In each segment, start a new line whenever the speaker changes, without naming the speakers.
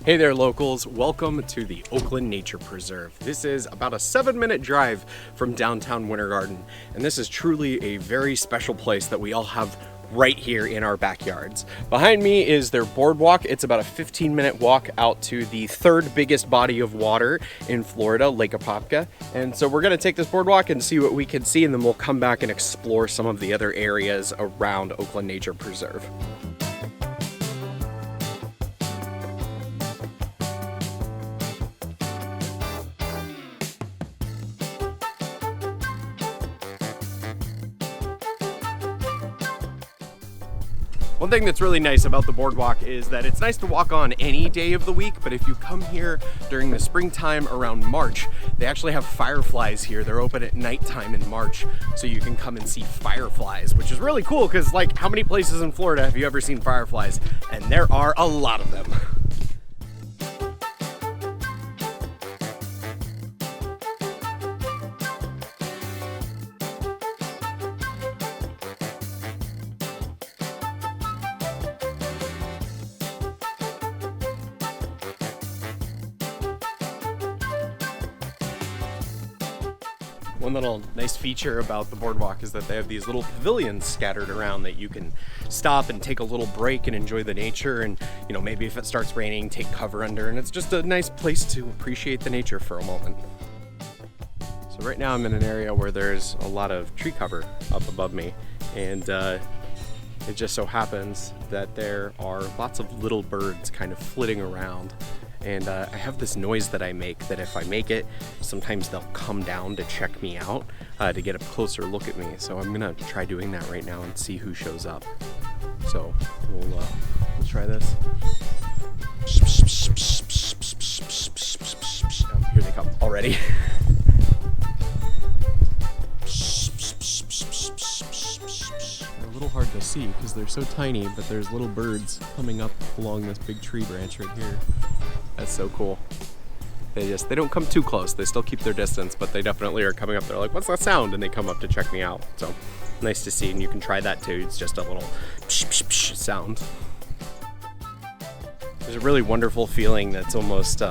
Hey there locals, welcome to the Oakland Nature Preserve. This is about a 7-minute drive from downtown Winter Garden, and this is truly a very special place that we all have right here in our backyards. Behind me is their boardwalk. It's about a 15-minute walk out to the third biggest body of water in Florida, Lake Apopka. And so we're gonna take this boardwalk and see what we can see, and then we'll come back and explore some of the other areas around Oakland Nature Preserve. One thing that's really nice about the boardwalk is that it's nice to walk on any day of the week, but if you come here during the springtime around March, they actually have fireflies here. They're open at nighttime in March, so you can come and see fireflies, which is really cool because, like, how many places in Florida have you ever seen fireflies? And there are a lot of them. One little nice feature about the boardwalk is that they have these little pavilions scattered around that you can stop and take a little break and enjoy the nature, and maybe if it starts raining, take cover under, and it's just a nice place to appreciate the nature for a moment. So right now I'm in an area where there's a lot of tree cover up above me, and it just so happens that there are lots of little birds kind of flitting around. And I have this noise that I make that if I make it, sometimes they'll come down to check me out, to get a closer look at me. So I'm gonna try doing that right now and see who shows up. So we'll try this. Oh, here they come already. They're a little hard to see because they're so tiny, but there's little birds coming up along this big tree branch right here. That's so cool. They don't come too close. They still keep their distance, but they definitely are coming up. They're like, what's that sound? And they come up to check me out. So nice to see, and you can try that too. It's just a little psh, psh, psh sound. There's a really wonderful feeling that's almost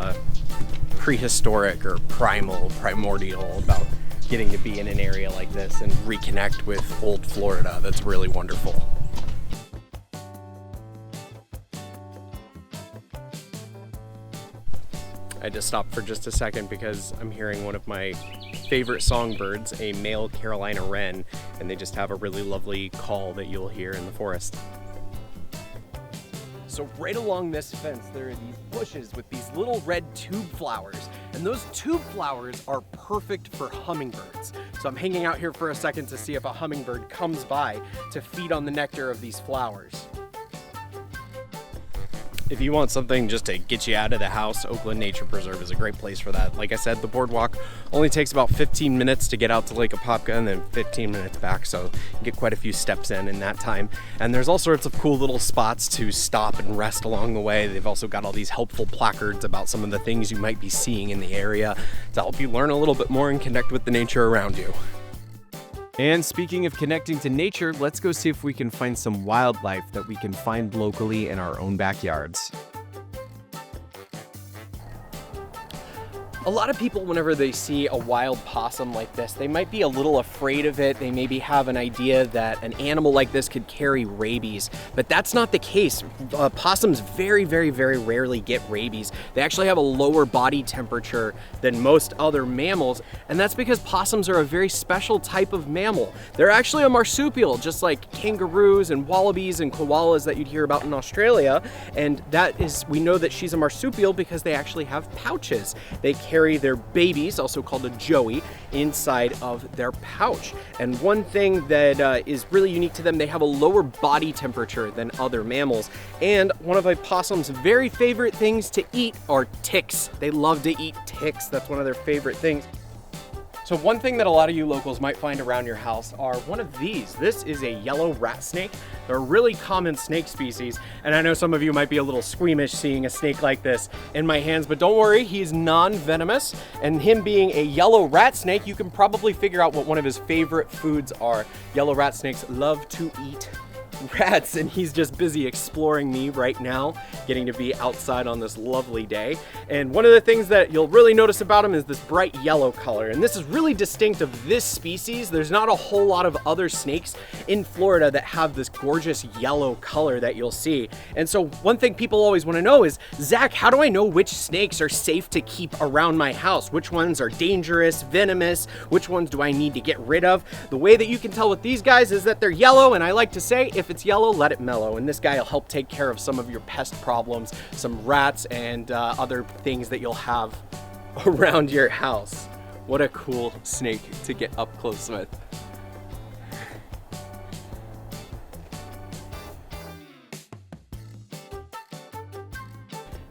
prehistoric or primordial about getting to be in an area like this and reconnect with old Florida. That's really wonderful. I just stopped for just a second because I'm hearing one of my favorite songbirds, a male Carolina wren, and they just have a really lovely call that you'll hear in the forest. So right along this fence, there are these bushes with these little red tube flowers, and those tube flowers are perfect for hummingbirds. So I'm hanging out here for a second to see if a hummingbird comes by to feed on the nectar of these flowers. If you want something just to get you out of the house, Oakland Nature Preserve is a great place for that. Like I said, the boardwalk only takes about 15 minutes to get out to Lake Apopka and then 15 minutes back, so you get quite a few steps in that time. And there's all sorts of cool little spots to stop and rest along the way. They've also got all these helpful placards about some of the things you might be seeing in the area to help you learn a little bit more and connect with the nature around you. And speaking of connecting to nature, let's go see if we can find some wildlife that we can find locally in our own backyards. A lot of people, whenever they see a wild possum like this, they might be a little afraid of it. They maybe have an idea that an animal like this could carry rabies, but that's not the case. Possums very, very, very rarely get rabies. They actually have a lower body temperature than most other mammals, and that's because possums are a very special type of mammal. They're actually a marsupial, just like kangaroos and wallabies and koalas that you'd hear about in Australia, and we know that she's a marsupial because they actually have pouches. They carry their babies, also called a joey, inside of their pouch. And one thing that is really unique to them, they have a lower body temperature than other mammals. And one of a possum's very favorite things to eat are ticks. They love to eat ticks. That's one of their favorite things. So one thing that a lot of you locals might find around your house are one of these. This is a yellow rat snake. They're a really common snake species, and I know some of you might be a little squeamish seeing a snake like this in my hands, but don't worry, he's non-venomous, and him being a yellow rat snake, you can probably figure out what one of his favorite foods are. Yellow rat snakes love to eat rats, and he's just busy exploring me right now, getting to be outside on this lovely day. And one of the things that you'll really notice about him is this bright yellow color, and this is really distinct of this species. There's not a whole lot of other snakes in Florida that have this gorgeous yellow color that you'll see. And so one thing people always want to know is, Zach, how do I know which snakes are safe to keep around my house? Which ones are dangerous, venomous? Which ones do I need to get rid of? The way that you can tell with these guys is that they're yellow, and I like to say, if it's yellow, let it mellow. And this guy will help take care of some of your pest problems, some rats and other things that you'll have around your house. What a cool snake to get up close with.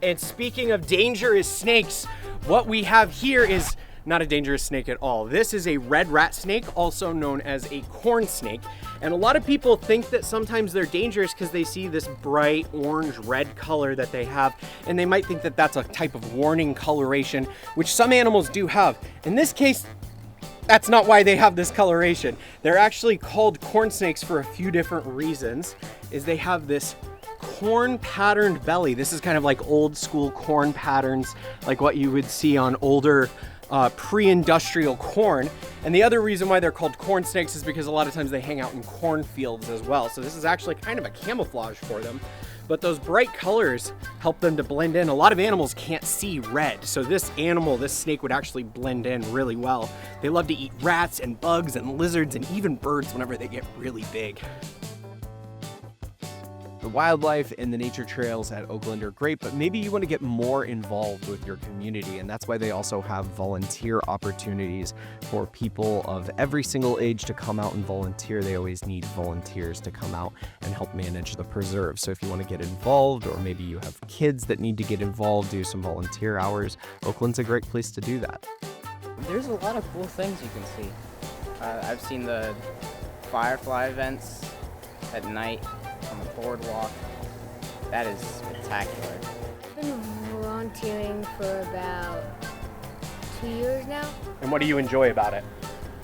And speaking of dangerous snakes, what we have here is not a dangerous snake at all. This is a red rat snake, also known as a corn snake. And a lot of people think that sometimes they're dangerous because they see this bright orange-red color that they have, and they might think that that's a type of warning coloration, which some animals do have. In this case, that's not why they have this coloration. They're actually called corn snakes for a few different reasons, is they have this corn patterned belly. This is kind of like old school corn patterns, like what you would see on older pre-industrial corn. And the other reason why they're called corn snakes is because a lot of times they hang out in cornfields as well. So this is actually kind of a camouflage for them. But those bright colors help them to blend in. A lot of animals can't see red, so this animal, this snake, would actually blend in really well. They love to eat rats and bugs and lizards and even birds whenever they get really big. The wildlife and the nature trails at Oakland are great, but maybe you want to get more involved with your community, and that's why they also have volunteer opportunities for people of every single age to come out and volunteer. They always need volunteers to come out and help manage the preserve. So if you want to get involved, or maybe you have kids that need to get involved, do some volunteer hours, Oakland's a great place to do that.
There's a lot of cool things you can see. I've seen the firefly events at night on the boardwalk. That is spectacular.
I've been volunteering for about 2 years now.
And what do you enjoy about it?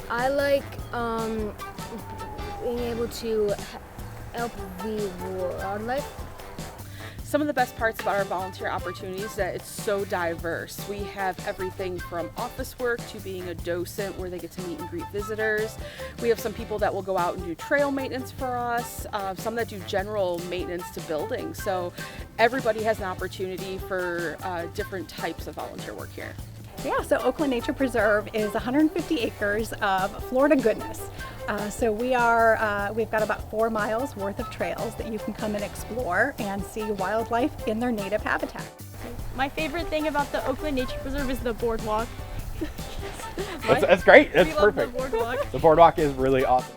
I like being able to help the wildlife.
Some of the best parts about our volunteer opportunities is that it's so diverse. We have everything from office work to being a docent where they get to meet and greet visitors. We have some people that will go out and do trail maintenance for us, some that do general maintenance to buildings. So everybody has an opportunity for different types of volunteer work here.
Yeah, so Oakland Nature Preserve is 150 acres of Florida goodness. So we've got about 4 miles worth of trails that you can come and explore and see wildlife in their native habitat.
My favorite thing about the Oakland Nature Preserve is the boardwalk.
That's great. That's
We love
perfect.
the boardwalk.
The boardwalk is really awesome.